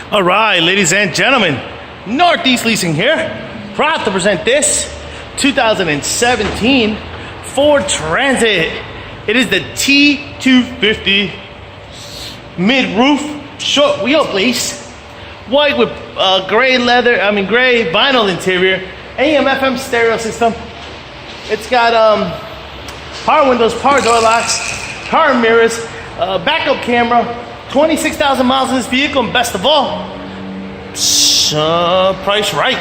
All right, ladies and gentlemen, Northeast Leasing here, proud to present this 2017 Ford Transit. It is the T-250 mid-roof, short wheelbase, white with gray gray vinyl interior, AM/FM stereo system. It's got power windows, power door locks, power mirrors, backup camera. 26,000 miles in this vehicle, and best of all, price right.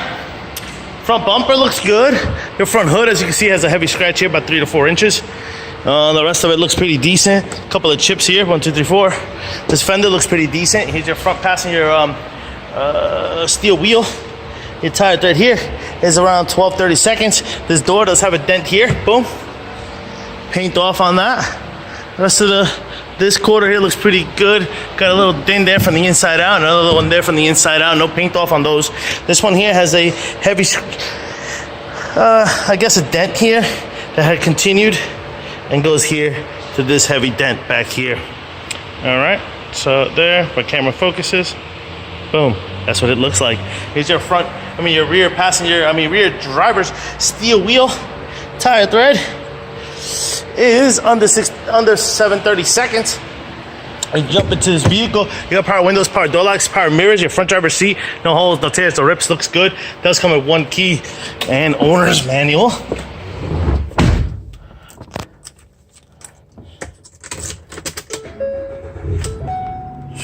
Front bumper looks good. Your front hood, as you can see, has a heavy scratch here, about 3 to 4 inches. The rest of it looks pretty decent. A couple of chips here, 1, 2, 3, 4. This fender looks pretty decent. Here's your front passenger steel wheel. Your tire thread here is around 12-30 seconds. This door does have a dent here. Boom. Paint off on that. The rest of this quarter here looks pretty good. Got a little ding there from the inside out, another little one there from the inside out. No paint off on those. This one here has a heavy, I guess a dent here that had continued and goes here to this heavy dent back here. All right, so there, where camera focuses, boom, that's what it looks like. Here's your your rear passenger, rear driver's steel wheel. Tire thread is under 730 seconds. And jump into this vehicle. You got power windows, power door locks, power mirrors, your front driver's seat, no holes, no tears, no rips, looks good. Does come with 1 key and owner's manual.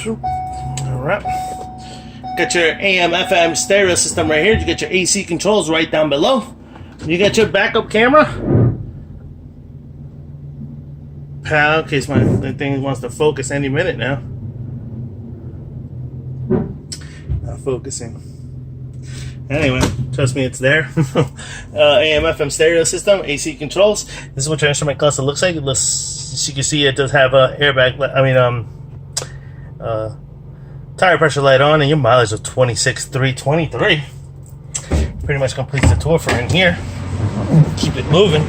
All right. Got your AM/FM stereo system right here. You got your AC controls right down below. You got your backup camera. In case my thing wants to focus any minute now. Not focusing. Anyway, trust me, it's there. AM/FM stereo system, AC controls. This is what your instrument cluster looks like. As you can see, it does have a airbag. Tire pressure light on, and your mileage of 26,323. Pretty much completes the tour for in here. Keep it moving.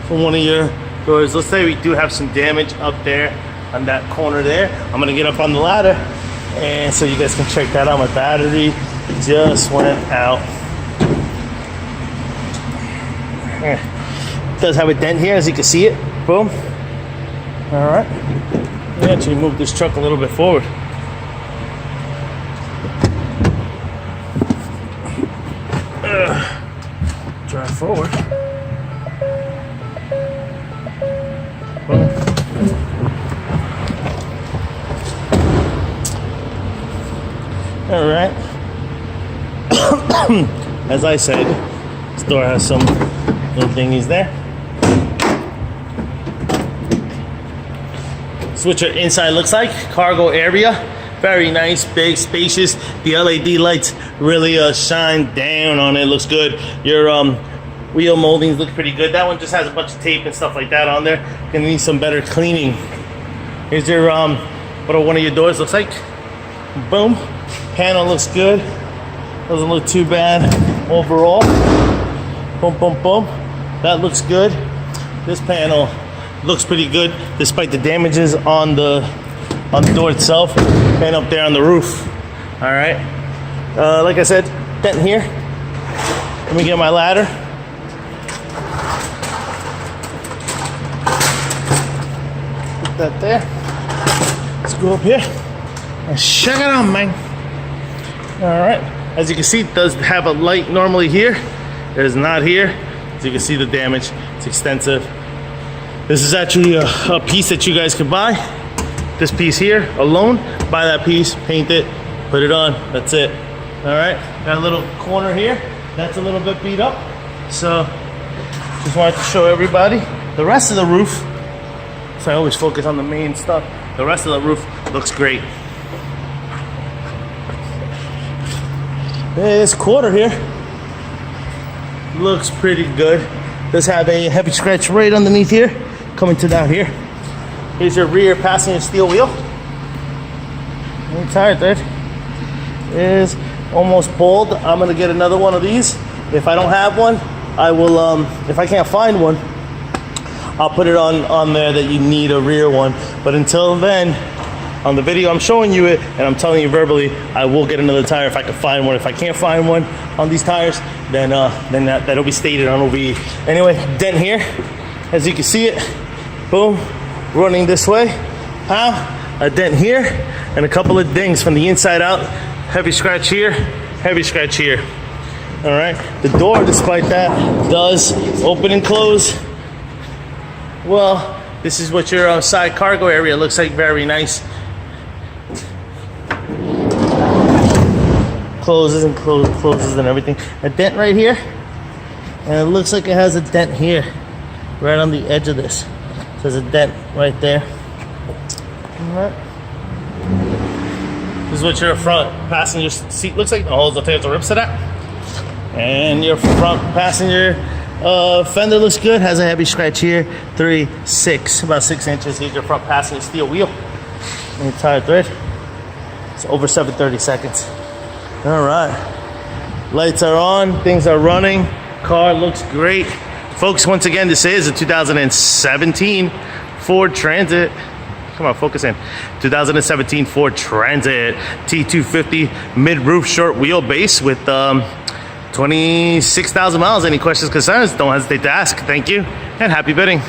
From one of your doors, let's say we do have some damage up there on that corner there. I'm gonna get up on the ladder, and so you guys can check that out. My battery just went out. It does have a dent here, as you can see it. Boom. All right. Let me actually move this truck a little bit forward. Drive forward. All right. As I said, this door has some little thingies there. This is what your inside looks like. Cargo area, very nice, big, spacious. The LED lights really shine down on it. Looks good. Your wheel moldings look pretty good. That one just has a bunch of tape and stuff like that on there. Gonna need some better cleaning. Here's your what one of your doors looks like. Boom. Panel looks good. Doesn't look too bad overall. Boom, boom, boom. That looks good. This panel looks pretty good despite the damages on the door itself and up there on the roof. All right. Like I said, dent here. Let me get my ladder. Put that there. Let's go up here and check it out, man. All right, as you can see, it does have a light normally here. It is not here. As you can see, the damage, it's extensive. This is actually a piece that you guys can buy. This piece here alone, buy that piece, paint it, put it on, that's it. All right, got a little corner here. That's a little bit beat up. So, just wanted to show everybody. The rest of the roof, so I always focus on the main stuff. The rest of the roof looks great. This quarter here looks pretty good. Does have a heavy scratch right underneath here, coming to down here. Here's your rear passenger steel wheel. And tire thread is almost pulled. I'm gonna get another one of these. If I don't have one, I will. If I can't find one, I'll put it on there that you need a rear one. But until then, on the video I'm showing you it, and I'm telling you verbally, I will get another tire if I can find one. If I can't find one on these tires, then that'll be stated on OBE. Anyway, dent here, as you can see it, boom, running this way. A dent here, and a couple of dings from the inside out. Heavy scratch here, heavy scratch here. All right, the door, despite that, does open and close. Well, this is what your side cargo area looks like. Very nice. Closes and closes and everything. A dent right here, and it looks like it has a dent here, right on the edge of this. There's a dent right there. All right. This is what your front passenger seat looks like. The holes, I'll take out the rips of that. And your front passenger fender looks good. Has a heavy scratch here. 3, 6, about 6 inches. Here's your front passenger steel wheel. And your tire thread. It's over 730 seconds. All right. Lights are on. Things are running. Car looks great. Folks, once again, this is a 2017 Ford Transit. Come on, focus in. 2017 Ford Transit T-250 mid-roof short wheelbase with 26,000 miles. Any questions, concerns? Don't hesitate to ask. Thank you, and happy bidding.